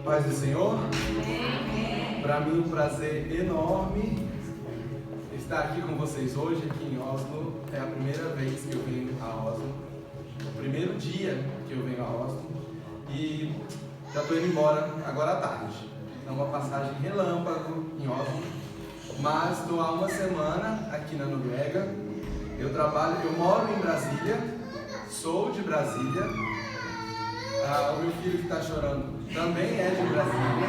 Paz do Senhor. Para mim um prazer enorme estar aqui com vocês hoje, aqui em Oslo. É a primeira vez que eu venho a Oslo, o primeiro dia que eu venho a Oslo, e já estou indo embora agora à tarde. É uma passagem relâmpago em Oslo, mas estou há uma semana aqui na Noruega. Eu moro em Brasília, sou de Brasília. O meu filho que está chorando também é de Brasília.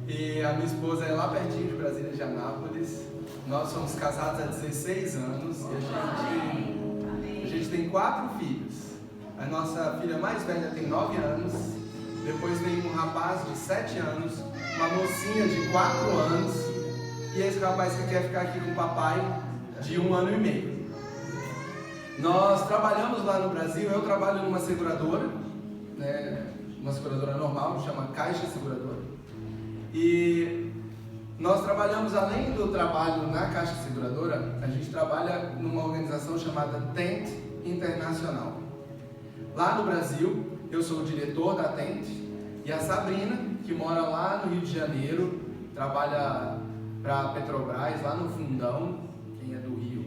E a minha esposa é lá pertinho de Brasília, de Anápolis. Nós somos casados há 16 anos e a gente tem 4 filhos. A nossa filha mais velha tem 9 anos. Depois tem um rapaz de 7 anos, uma mocinha de 4 anos e esse rapaz que quer ficar aqui com o papai de 1 ano e meio. Nós trabalhamos lá no Brasil. Eu trabalho numa seguradora, né, uma seguradora normal, chama Caixa Seguradora. E nós trabalhamos, além do trabalho na Caixa Seguradora, a gente trabalha numa organização chamada Tent Internacional. Lá no Brasil, eu sou o diretor da Tent, e a Sabrina, que mora lá no Rio de Janeiro, trabalha para a Petrobras, lá no Fundão. Quem é do Rio?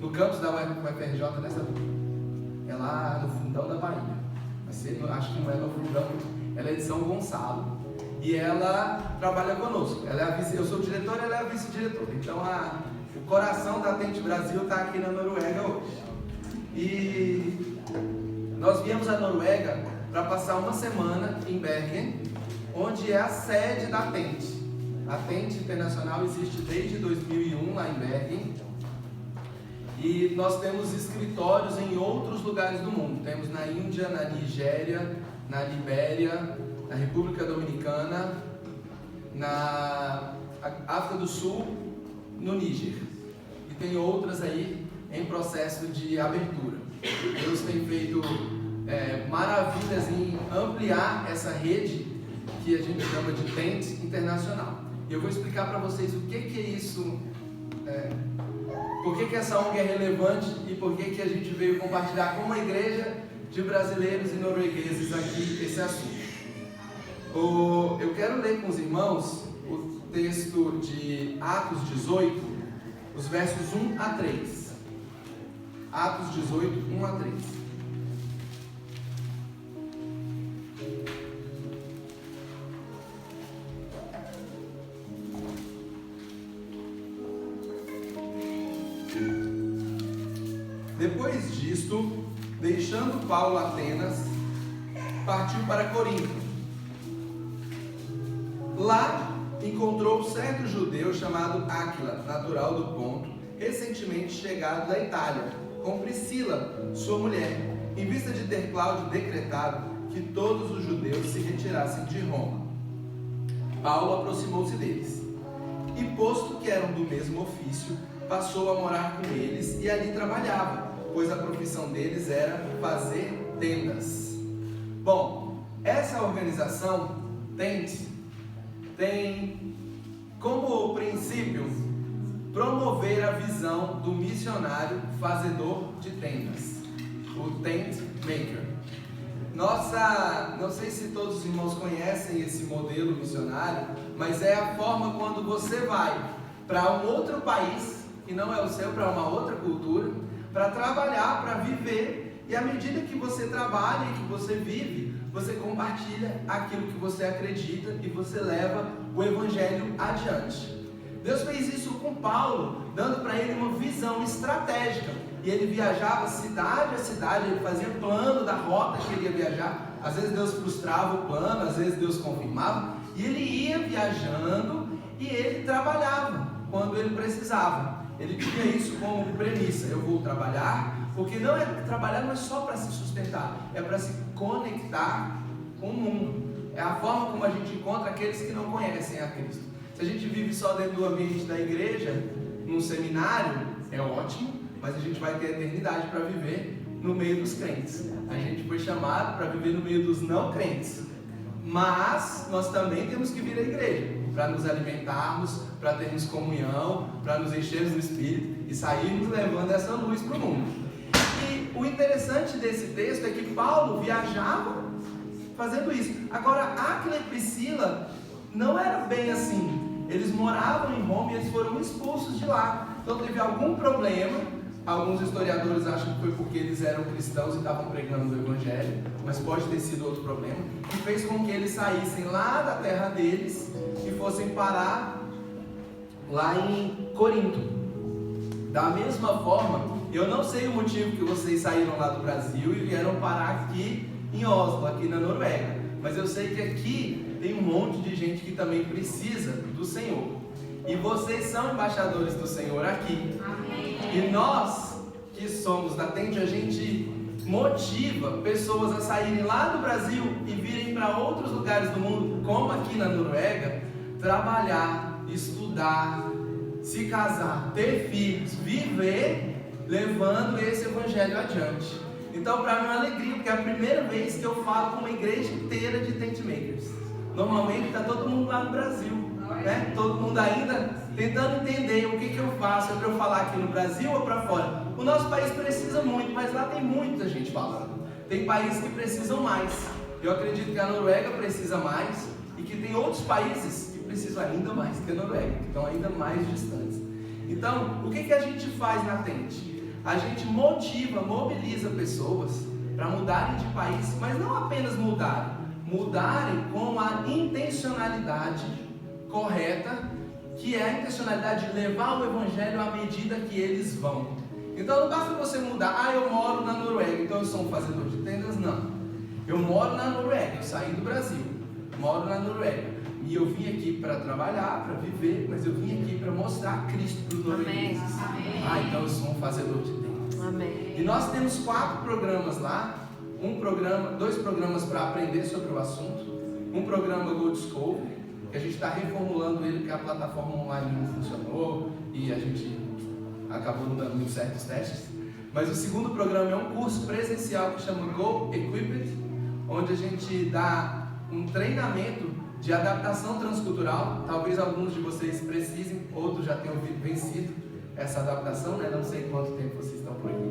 No campus da UFRJ, nessa é lá no Fundão da Bahia. Acho que não é no Fundão, ela é de São Gonçalo. E ela trabalha conosco. Eu sou o diretor e ela é a vice-diretora. Então o coração da Tent Brasil está aqui na Noruega hoje. E nós viemos à Noruega para passar uma semana em Bergen, onde é a sede da Tent. A Tent Internacional existe desde 2001 lá em Bergen. E nós temos escritórios em outros lugares do mundo. Temos na Índia, na Nigéria, na Libéria, na República Dominicana, na África do Sul, no Níger. E tem outras aí em processo de abertura. Deus tem feito maravilhas em ampliar essa rede que a gente chama de Tent Internacional. E eu vou explicar para vocês o que é isso, por que essa ONG é relevante e por que a gente veio compartilhar com uma igreja de brasileiros e noruegueses aqui esse assunto. Eu quero ler com os irmãos o texto de Atos 18, os versos 1 a 3. Atos 18, 1 a 3. Depois disto, deixando Paulo Atenas, partiu para Corinto. Lá encontrou certo judeu chamado Áquila, natural do Ponto, recentemente chegado da Itália, com Priscila, sua mulher, em vista de ter Cláudio decretado que todos os judeus se retirassem de Roma. Paulo aproximou-se deles e, posto que eram do mesmo ofício, passou a morar com eles e ali trabalhava, pois a profissão deles era fazer tendas. Bom, essa organização tem como princípio promover a visão do missionário fazedor de tendas, o Tent Maker. Não sei se todos os irmãos conhecem esse modelo missionário, mas é a forma quando você vai para um outro país, que não é o seu, para uma outra cultura, para trabalhar, para viver, e à medida que você trabalha e que você vive, você compartilha aquilo que você acredita e você leva o evangelho adiante. Deus fez isso com Paulo, dando para ele uma visão estratégica. E ele viajava cidade a cidade, ele fazia plano da rota que ele ia viajar. Às vezes Deus frustrava o plano, às vezes Deus confirmava. E ele ia viajando e ele trabalhava quando ele precisava. Ele tinha isso como premissa: eu vou trabalhar, porque trabalhar não é só para se sustentar, é para se conectar com o mundo. É a forma como a gente encontra aqueles que não conhecem a Cristo. Se a gente vive só dentro do ambiente da igreja, num seminário, é ótimo, mas a gente vai ter a eternidade para viver no meio dos crentes. A gente foi chamado para viver no meio dos não crentes, mas nós também temos que vir à igreja para nos alimentarmos, para termos comunhão, para nos enchermos do Espírito e sairmos levando essa luz para o mundo. E o interessante desse texto é que Paulo viajava fazendo isso. Agora, Áquila e Priscila não era bem assim. Eles moravam em Roma e eles foram expulsos de lá. Então teve algum problema. Alguns historiadores acham que foi porque eles eram cristãos e estavam pregando o evangelho, mas pode ter sido outro problema, que fez com que eles saíssem lá da terra deles e fossem parar lá em Corinto. Da mesma forma, eu não sei o motivo que vocês saíram lá do Brasil e vieram parar aqui em Oslo, aqui na Noruega, mas eu sei que aqui tem um monte de gente que também precisa do Senhor. E vocês são embaixadores do Senhor aqui. Amém. E nós, que somos da Tente, a gente motiva pessoas a saírem lá do Brasil e virem para outros lugares do mundo, como aqui na Noruega, trabalhar, estudar, se casar, ter filhos, viver, levando esse evangelho adiante. Então, para mim é uma alegria, porque é a primeira vez que eu falo com uma igreja inteira de tent makers. Normalmente está todo mundo lá no Brasil. Né? Todo mundo ainda tentando entender o que eu faço, é para eu falar aqui no Brasil ou para fora. O nosso país precisa muito, mas lá tem muita gente falando. Tem países que precisam mais. Eu acredito que a Noruega precisa mais e que tem outros países que precisam ainda mais que a Noruega, que estão ainda mais distantes. Então, o que a gente faz na Tente? A gente motiva, mobiliza pessoas para mudarem de país, mas não apenas mudarem com a intencionalidade correta, que é a intencionalidade de levar o evangelho à medida que eles vão. Então não basta você mudar, eu moro na Noruega, então eu sou um fazedor de tendas, não. Eu moro na Noruega, eu saí do Brasil, moro na Noruega, e eu vim aqui para trabalhar, para viver, mas eu vim aqui para mostrar Cristo para os noruegueses. Então eu sou um fazedor de tendas. Amém. E nós temos 4 programas lá, 2 programas para aprender sobre o assunto, um programa Go Discovery, que a gente está reformulando ele porque a plataforma online não funcionou e a gente acabou não dando muito certo os testes. Mas o segundo programa é um curso presencial que chama Go Equipped, onde a gente dá um treinamento de adaptação transcultural. Talvez alguns de vocês precisem, outros já tenham vencido essa adaptação, né? Não sei quanto tempo vocês estão por aqui.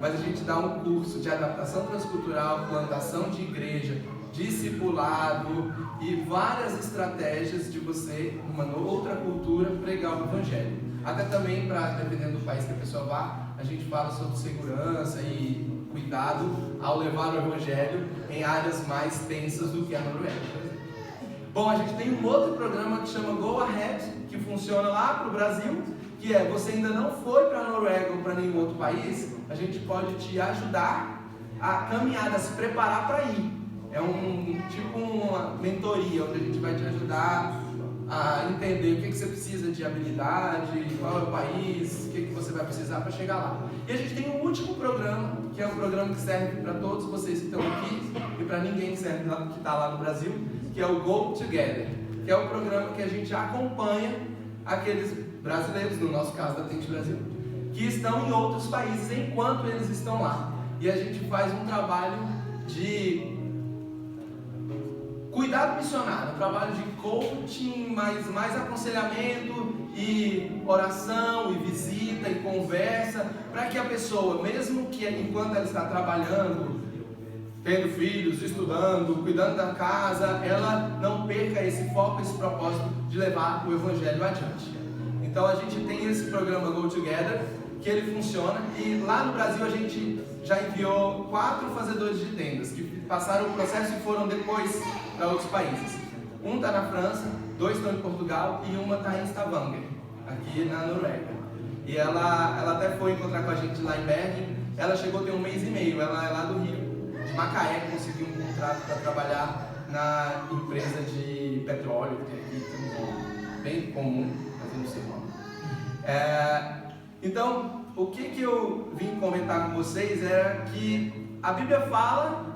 Mas a gente dá um curso de adaptação transcultural, plantação de igreja, discipulado e várias estratégias de você, numa outra cultura, pregar o evangelho. Até também, dependendo do país que a pessoa vá, a gente fala sobre segurança e cuidado ao levar o evangelho em áreas mais tensas do que a Noruega, por exemplo. Bom, a gente tem um outro programa que chama Go Ahead, que funciona lá para o Brasil, que é, você ainda não foi para a Noruega ou para nenhum outro país, a gente pode te ajudar a caminhar, a se preparar para ir. É tipo uma mentoria, onde a gente vai te ajudar a entender o que você precisa de habilidade, qual é o país, o que você vai precisar para chegar lá. E a gente tem um último programa, que é um programa que serve para todos vocês que estão aqui e para ninguém que está lá no Brasil, que é o Go Together, que é o programa que a gente acompanha aqueles brasileiros, no nosso caso da Tente Brasil, que estão em outros países enquanto eles estão lá. E a gente faz um trabalho de cuidado missionário, um trabalho de coaching, mais aconselhamento e oração e visita e conversa, para que a pessoa, mesmo que enquanto ela está trabalhando, tendo filhos, estudando, cuidando da casa, ela não perca esse foco, esse propósito de levar o evangelho adiante. Então a gente tem esse programa Go Together, que ele funciona, e lá no Brasil a gente já enviou 4 fazedores de tendas, que passaram o processo e foram depois para outros países. Um está na França, 2 estão em Portugal e uma está em Stavanger, aqui na Noruega. E ela até foi encontrar com a gente lá em Bergen. Ela chegou tem 1 mês e meio, ela é lá do Rio, de Macaé, conseguiu um contrato para trabalhar na empresa de petróleo, que aqui tem um nome bem comum, mas eu não sei o nome. Então, o que eu vim comentar com vocês é que a Bíblia fala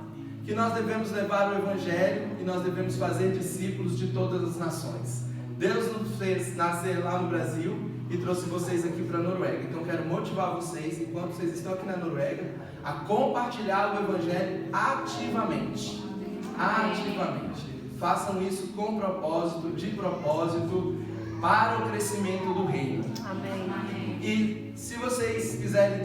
que nós devemos levar o Evangelho e nós devemos fazer discípulos de todas as nações. Deus nos fez nascer lá no Brasil e trouxe vocês aqui para a Noruega. Então quero motivar vocês, enquanto vocês estão aqui na Noruega, a compartilhar o Evangelho ativamente. Ativamente. Façam isso com propósito, de propósito, para o crescimento do reino. Amém. E se vocês quiserem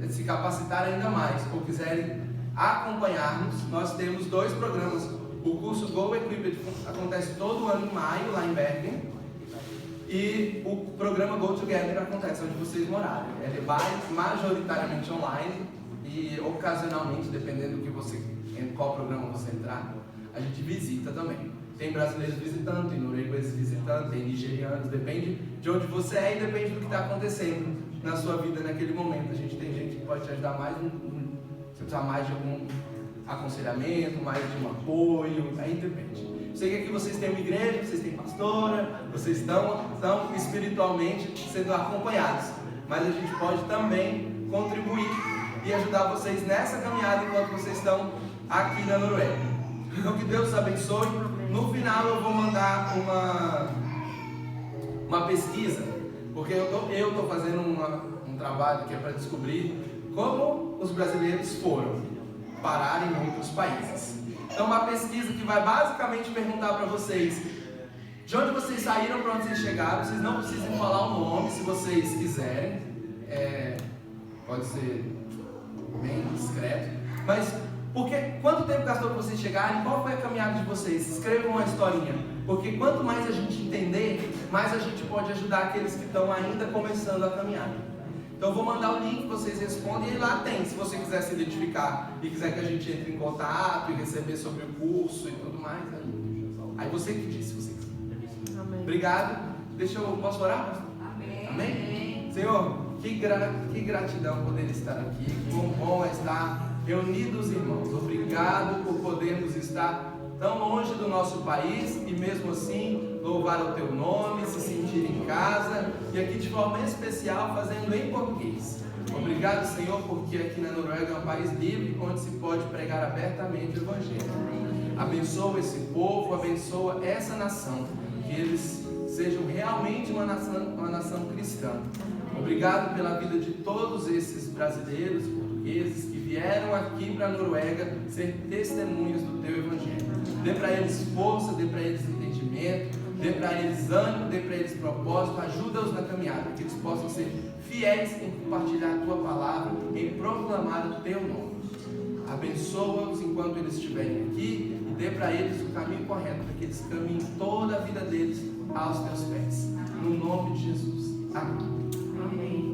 se capacitar ainda mais, ou quiserem acompanhar-nos, nós temos 2 programas. O curso Go Equipped acontece todo ano em maio, lá em Bergen. E o programa Go Together acontece onde vocês morarem. Ele vai majoritariamente online e ocasionalmente, dependendo do que você, em qual programa você entrar, a gente visita também. Tem brasileiros visitando, tem noruegueses visitando, tem nigerianos, depende de onde você é e depende do que está acontecendo na sua vida naquele momento. A gente tem gente que pode te ajudar mais, se precisar mais de algum aconselhamento, mais de um apoio, aí depende. Sei que aqui vocês têm uma igreja, vocês têm pastora, vocês estão espiritualmente sendo acompanhados, mas a gente pode também contribuir e ajudar vocês nessa caminhada enquanto vocês estão aqui na Noruega. Então que Deus os abençoe. No final eu vou mandar uma pesquisa, porque eu estou fazendo um trabalho que é para descobrir como os brasileiros foram parar em outros países. Então uma pesquisa que vai basicamente perguntar para vocês de onde vocês saíram, para onde vocês chegaram. Vocês não precisam falar o nome se vocês quiserem, pode ser bem discreto, mas quanto tempo gastou para vocês chegarem? Qual foi a caminhada de vocês? Escrevam uma historinha, porque quanto mais a gente entender, mais a gente pode ajudar aqueles que estão ainda começando a caminhada. Então eu vou mandar o link, vocês respondem e lá tem. Se você quiser se identificar e quiser que a gente entre em contato e receber sobre o curso e tudo mais, aí você que diz, se você quiser. Amém. Obrigado. Posso orar, pastor? Amém. Amém? Senhor, que gratidão poder estar aqui. Quão bom é estar reunidos, irmãos. Obrigado por podermos estar tão longe do nosso país e mesmo assim louvar o teu nome, se sentir em casa e aqui de forma especial fazendo em português. Obrigado, Senhor, porque aqui na Noruega é um país livre onde se pode pregar abertamente o Evangelho. Abençoa esse povo, abençoa essa nação, que eles sejam realmente uma nação cristã. Obrigado pela vida de todos esses brasileiros, portugueses que vieram aqui para a Noruega ser testemunhas do teu Evangelho. Dê para eles força, dê para eles entendimento, dê para eles ânimo, dê para eles propósito, ajuda-os na caminhada, que eles possam ser fiéis em compartilhar a tua palavra, em proclamar o teu nome. Abençoa-os enquanto eles estiverem aqui e dê para eles o caminho correto, para que eles caminhem toda a vida deles aos teus pés. No nome de Jesus. Amém.